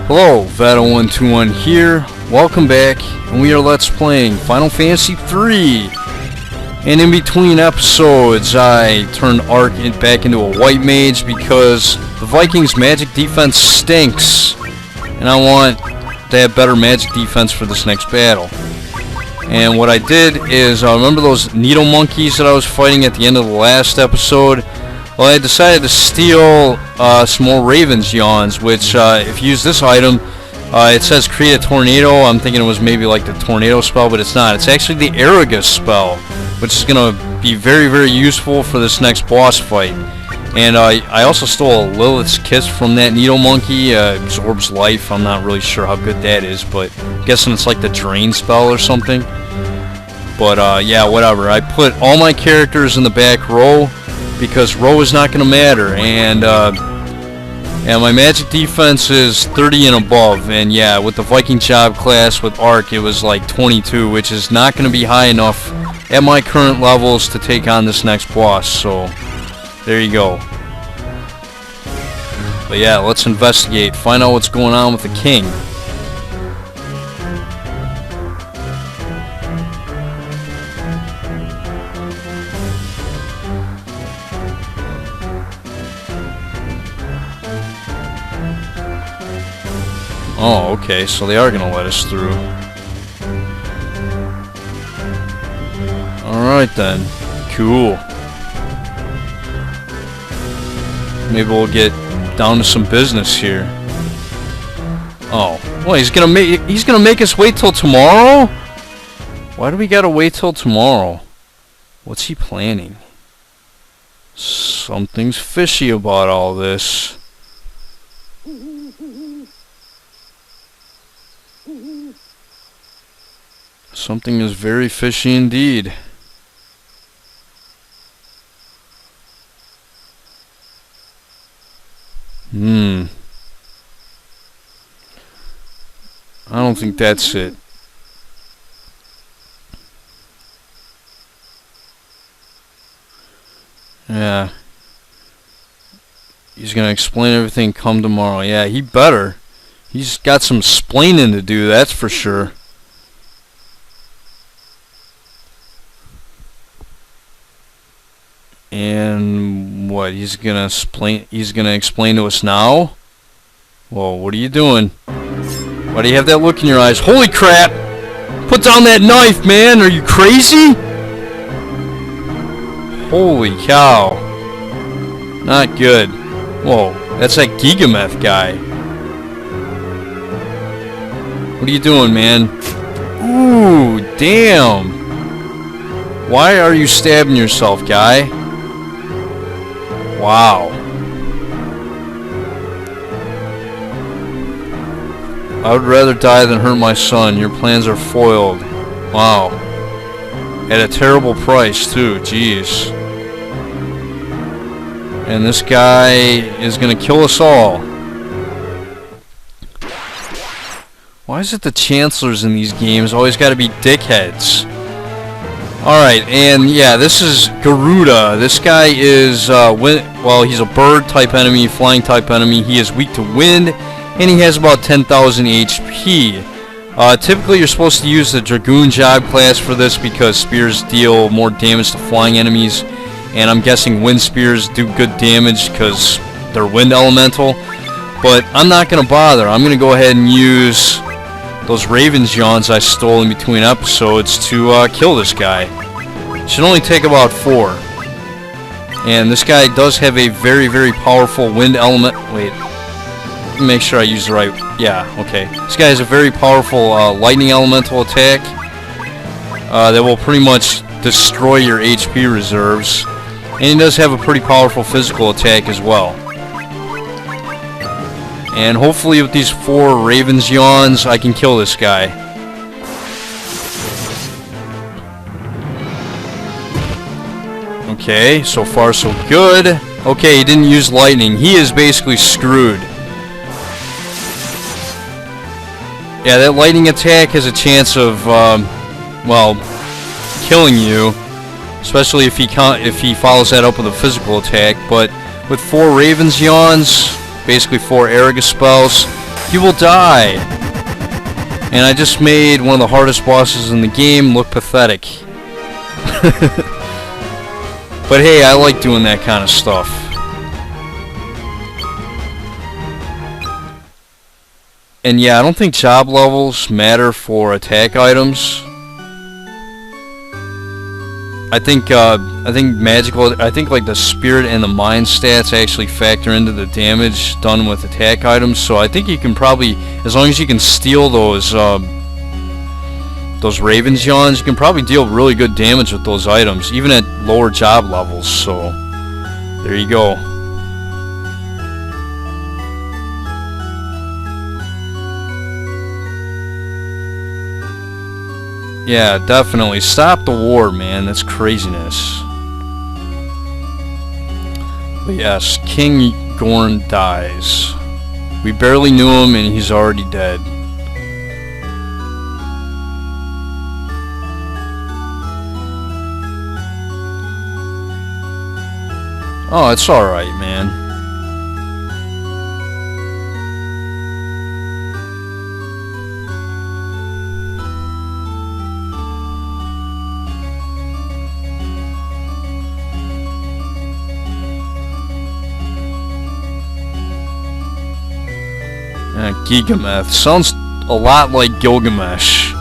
Hello, Vado121 here. Welcome back, and we are Let's Playing Final Fantasy III. And in between episodes, I turned Ark back into a white mage because the Vikings' magic defense stinks, and I want to have better magic defense for this next battle. And what I did is, remember those needle monkeys that I was fighting at the end of the last episode? Well, I decided to steal some more Raven's Yawns, which, if you use this item, it says create a tornado. I'm thinking it was maybe like the tornado spell, but it's not. It's actually the Garuda spell, which is going to be very, very useful for this next boss fight. And I also stole a Lilith's Kiss from that needle monkey, absorbs life. I'm not really sure how good that is, but I'm guessing it's like the drain spell or something. But yeah, whatever. I put all my characters in the back row, because row is not going to matter, and my magic defense is 30 and above, and yeah, with the Viking job class with Ark, it was like 22, which is not going to be high enough at my current levels to take on this next boss, so there you go. But yeah, let's investigate, find out what's going on with the king. Oh, okay, so they are going to let us through. Alright then. Cool. Maybe we'll get down to some business here. Oh. Well, he's gonna make us wait till tomorrow? Why do we gotta wait till tomorrow? What's he planning? Something's fishy about all this. Something is very fishy indeed. I don't think that's it. Yeah. He's gonna explain everything come tomorrow. Yeah, he better. He's got some splaining to do, that's for sure. And what, he's gonna explain to us now? Whoa, what are you doing? Why do you have that look in your eyes? Holy crap! Put down that knife, man! Are you crazy? Holy cow. Not good. Whoa, that's that Gigameth guy. What are you doing, man? Ooh, damn! Why are you stabbing yourself, guy? Wow. I would rather die than hurt my son. Your plans are foiled. Wow. At a terrible price, too. Jeez. And this guy is gonna kill us all. Why is it the chancellors in these games always gotta be dickheads? Alright, and yeah, this is Garuda. This guy is, well, he's a bird type enemy, flying type enemy. He is weak to wind, and he has about 10,000 HP. Typically, you're supposed to use the Dragoon job class for this because spears deal more damage to flying enemies, and I'm guessing wind spears do good damage because they're wind elemental. But I'm not going to bother. I'm going to go ahead and use those Raven's Yawns I stole in between episodes to kill this guy. Should only take about 4. And this guy does have a very, very powerful wind element. Wait, let me make sure I use the right. Yeah, okay. This guy has a very powerful lightning elemental attack that will pretty much destroy your HP reserves. And he does have a pretty powerful physical attack as well. And hopefully with these 4 Raven's Yawns, I can kill this guy. Okay, so far so good. Okay, he didn't use lightning. He is basically screwed. Yeah, that lightning attack has a chance of, well, killing you. Especially if he follows that up with a physical attack. But with 4 Raven's Yawns, basically 4 Garuda spells, He will die. And I just made one of the hardest bosses in the game look pathetic. But hey, I like doing that kind of stuff. And yeah, I don't think job levels matter for attack items. I think magical. I think like the spirit and the mind stats actually factor into the damage done with attack items. So I think you can probably, as long as you can steal those Raven's Yawns, you can probably deal really good damage with those items, even at lower job levels. So there you go. Yeah, definitely. Stop the war, man. That's craziness. But yes, King Gorn dies. We barely knew him and he's already dead. Oh, it's alright, man. Gigameth. Sounds a lot like Gilgamesh.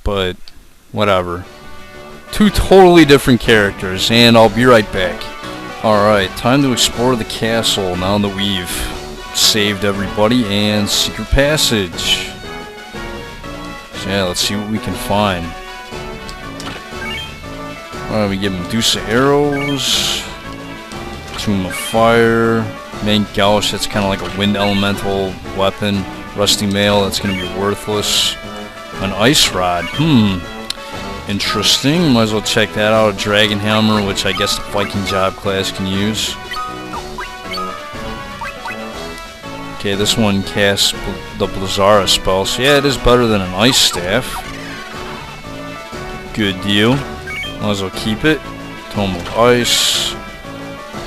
But, whatever. Two totally different characters, and I'll be right back. Alright, time to explore the castle now that we've saved everybody, and secret passage. So yeah, let's see what we can find. Alright, we get Medusa arrows. Tomb of Fire. Main Gouge, that's kind of like a wind elemental weapon. Rusty Mail, that's going to be worthless. An Ice Rod, interesting. Might as well check that out. A Dragon Hammer, which I guess the Viking job class can use. Okay, this one casts the Blizzara spell, so yeah, it is better than an Ice Staff. Good deal. Might as well keep it. Tome of Ice.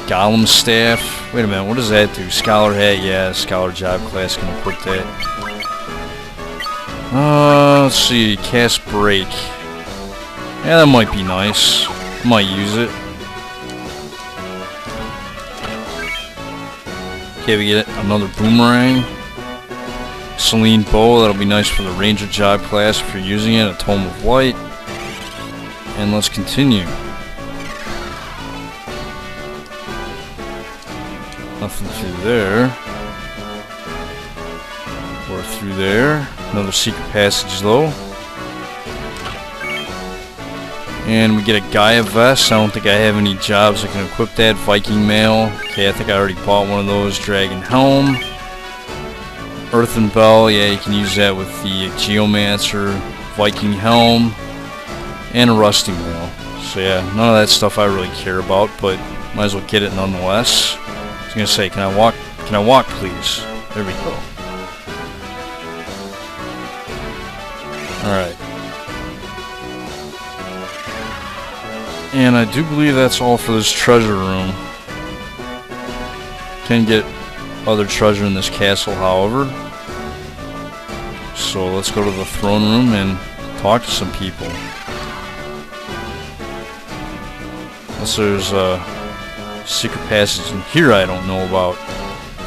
Golem Staff. Wait a minute, what does that do? Scholar Hat, yeah, Scholar job class can equip that. Let's see, Cast Break. Yeah, that might be nice. I might use it. Okay, we get another Boomerang. Selene Bow, that'll be nice for the Ranger job class if you're using it. A Tome of Light. And let's continue. Nothing through there. Or through there. Another secret passage though. And we get a Gaia Vest. I don't think I have any jobs that can equip that. Viking Mail. Okay, I think I already bought one of those. Dragon Helm. Earthen Bell. Yeah, you can use that with the Geomancer. Viking Helm. And a Rusty Mail. So yeah, none of that stuff I really care about, but might as well get it nonetheless. I was gonna say, can I walk? Can I walk, please? There we go. Alright. And I do believe that's all for this treasure room. Can get other treasure in this castle, however. So let's go to the throne room and talk to some people. Unless there's a secret passage in here I don't know about,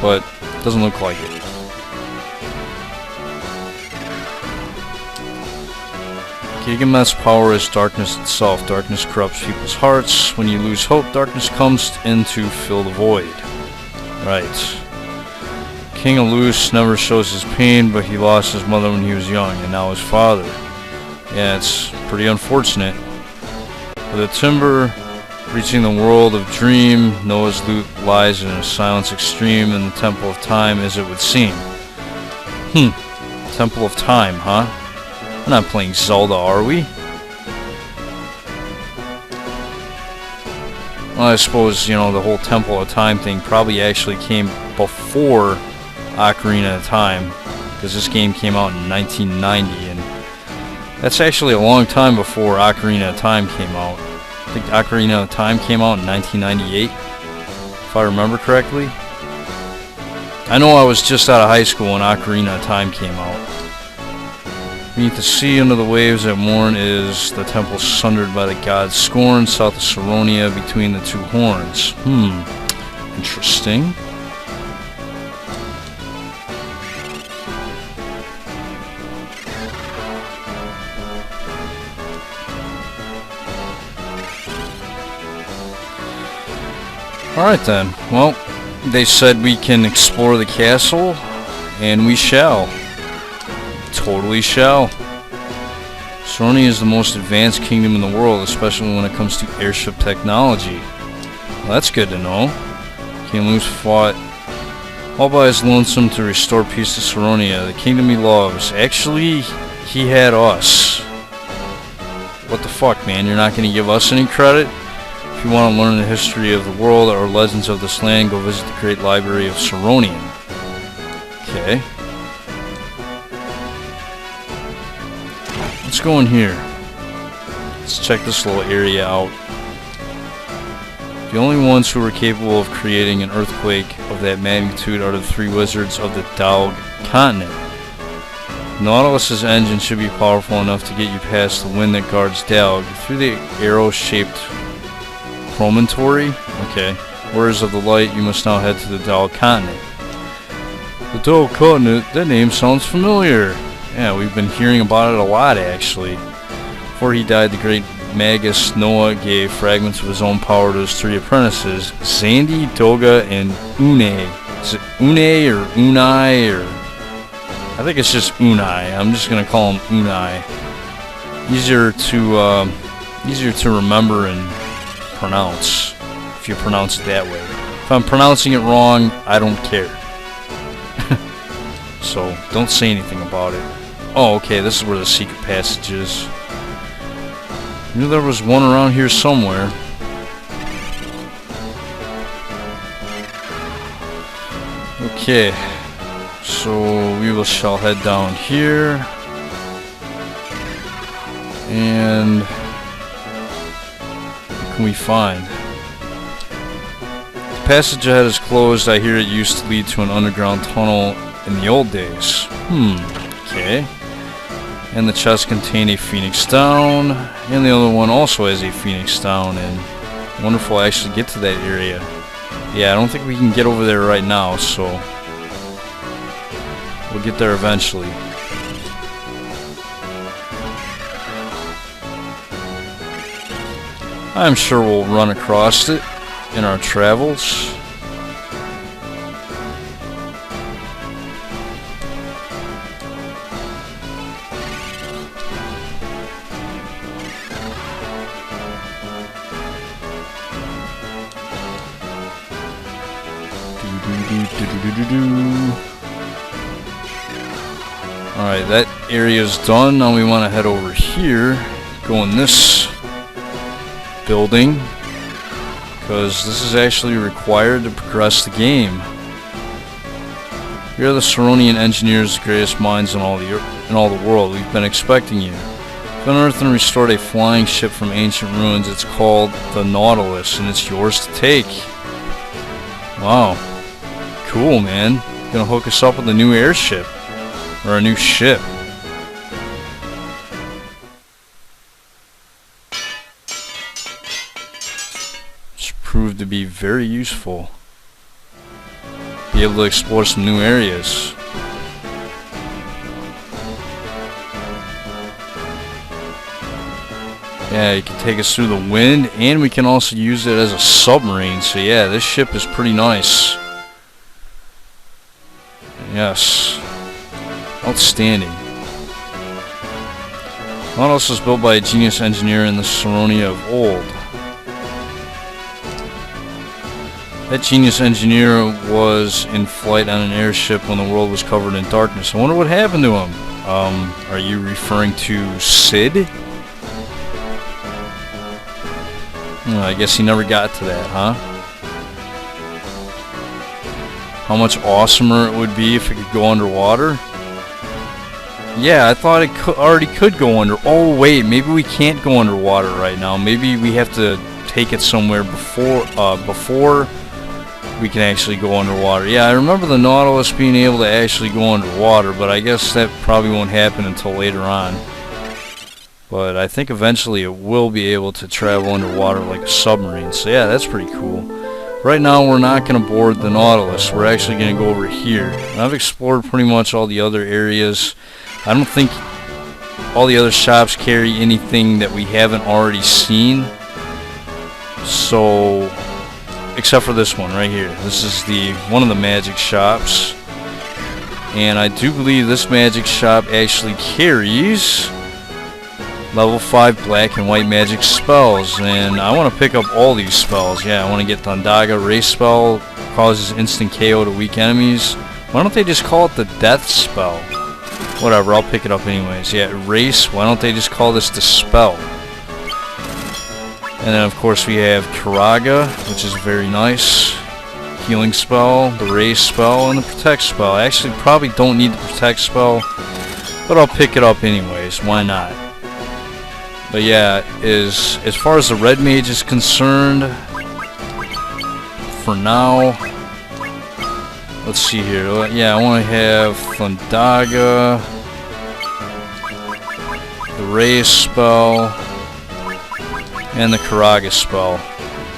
but it doesn't look like it. Gigameth's power is darkness itself. Darkness corrupts people's hearts. When you lose hope, darkness comes in to fill the void. Right. King Alus never shows his pain, but he lost his mother when he was young, and now his father. Yeah, it's pretty unfortunate. With a timber reaching the world of dream, Noah's loot lies in a silence extreme in the Temple of Time, as it would seem. Temple of Time, huh? We're not playing Zelda, are we? Well, I suppose, you know, the whole Temple of Time thing probably actually came before Ocarina of Time, because this game came out in 1990, and that's actually a long time before Ocarina of Time came out. I think Ocarina of Time came out in 1998, if I remember correctly. I know I was just out of high school when Ocarina of Time came out. Beneath the sea, under the waves at morn, is the temple sundered by the god's scorn, south of Saronia, between the two horns. Interesting. Alright then, well, they said we can explore the castle, and we shall. Totally shall. Saronia is the most advanced kingdom in the world, especially when it comes to airship technology. Well, that's good to know. King Luz fought all by his lonesome to restore peace to Saronia, the kingdom he loves. Actually, he had us. What the fuck, man? You're not going to give us any credit? If you want to learn the history of the world or legends of this land, go visit the Great Library of Saronia. Okay. Let's go in here. Let's check this little area out. The only ones who were capable of creating an earthquake of that magnitude are the three wizards of the Daug continent. Nautilus's engine should be powerful enough to get you past the wind that guards Daug through the arrow-shaped promontory. Okay. Warriors of the Light, you must now head to the Daug continent. The Daug continent? That name sounds familiar. Yeah, we've been hearing about it a lot, actually. Before he died, the great magus Noah gave fragments of his own power to his three apprentices, Zandi, Doga, and Unai. Is it Unai or Unai or... I think it's just Unai. I'm just going to call him Unai. Easier to remember and pronounce, if you pronounce it that way. If I'm pronouncing it wrong, I don't care. So, don't say anything about it. Oh, okay, this is where the secret passage is. I knew there was one around here somewhere. Okay, so we shall head down here. And what can we find? The passage ahead is closed. I hear it used to lead to an underground tunnel in the old days. Okay. And the chest contained a phoenix down, and the other one also has a phoenix down, and I wonder if we'll actually get to that area. Yeah, I don't think we can get over there right now, so we'll get there eventually. I'm sure we'll run across it in our travels. Alright, that area's done. Now we want to head over here, go in this building, because this is actually required to progress the game. We are the Saronian engineers, the greatest minds in all the world. We've been expecting you. We've unearthed and restored a flying ship from ancient ruins. It's called the Nautilus, and it's yours to take. Wow. Cool, man. Gonna hook us up with a new airship. Or a new ship. Which proved to be very useful. Be able to explore some new areas. Yeah, it can take us through the wind, and we can also use it as a submarine. So yeah, this ship is pretty nice. Yes. Outstanding. Nautilus was built by a genius engineer in the Saronia of old. That genius engineer was in flight on an airship when the world was covered in darkness. I wonder what happened to him. Are you referring to Sid? I guess he never got to that, huh? How much awesomer it would be if it could go underwater? Yeah, I thought it already could go under. Oh wait, maybe we can't go underwater right now. Maybe we have to take it somewhere before we can actually go underwater. Yeah, I remember the Nautilus being able to actually go underwater, but I guess that probably won't happen until later on. But I think eventually it will be able to travel underwater like a submarine. So yeah, that's pretty cool. Right now we're not going to board the Nautilus. We're actually going to go over here. And I've explored pretty much all the other areas. I don't think all the other shops carry anything that we haven't already seen. So, except for this one right here. This is one of the magic shops. And I do believe this magic shop actually carries level 5 black and white magic spells, and I want to pick up all these spells. Yeah, I want to get Thundaga race spell, causes instant KO to weak enemies. Why don't they just call it the death spell? Whatever, I'll pick it up anyways. Yeah, race, why don't they just call this the spell? And then of course we have Karaga, which is very nice. Healing spell, the race spell, and the protect spell. I actually probably don't need the protect spell, but I'll pick it up anyways, why not? But yeah, as far as the red mage is concerned, for now, let's see here. Yeah, I want to have Thundaga, the raise spell, and the Karaga spell.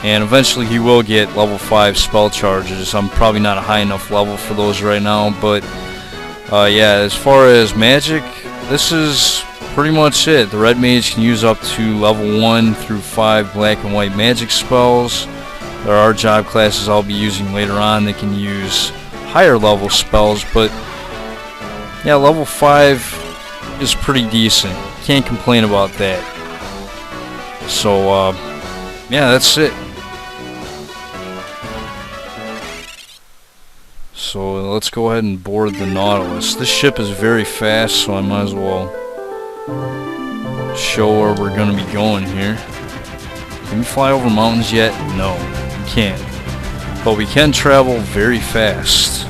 And eventually he will get level 5 spell charges. I'm probably not a high enough level for those right now, but yeah, as far as magic, this is pretty much it. The red mage can use up to level 1 through 5 black and white magic spells. There are job classes I'll be using later on that can use higher level spells, but yeah, level 5 is pretty decent. Can't complain about that. So yeah, that's it. So let's go ahead and board the Nautilus. This ship is very fast, so I might as well show where we're going to be going here. Can we fly over mountains yet? No, we can't. But we can travel very fast.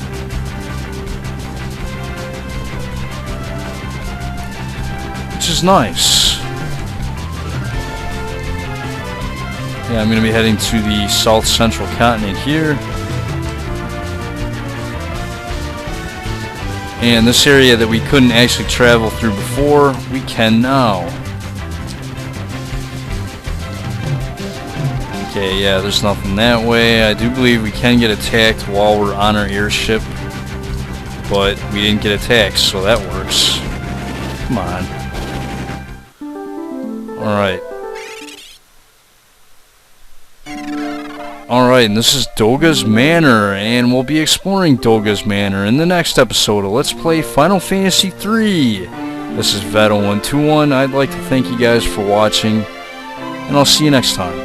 Which is nice. Yeah, I'm going to be heading to the South Central continent here. And this area that we couldn't actually travel through before, we can now. Okay, yeah, there's nothing that way. I do believe we can get attacked while we're on our airship, but we didn't get attacked, so that works. Come on. Alright. Alright, and this is Doga's Manor, and we'll be exploring Doga's Manor in the next episode of Let's Play Final Fantasy III. This is Veto121. I'd like to thank you guys for watching, and I'll see you next time.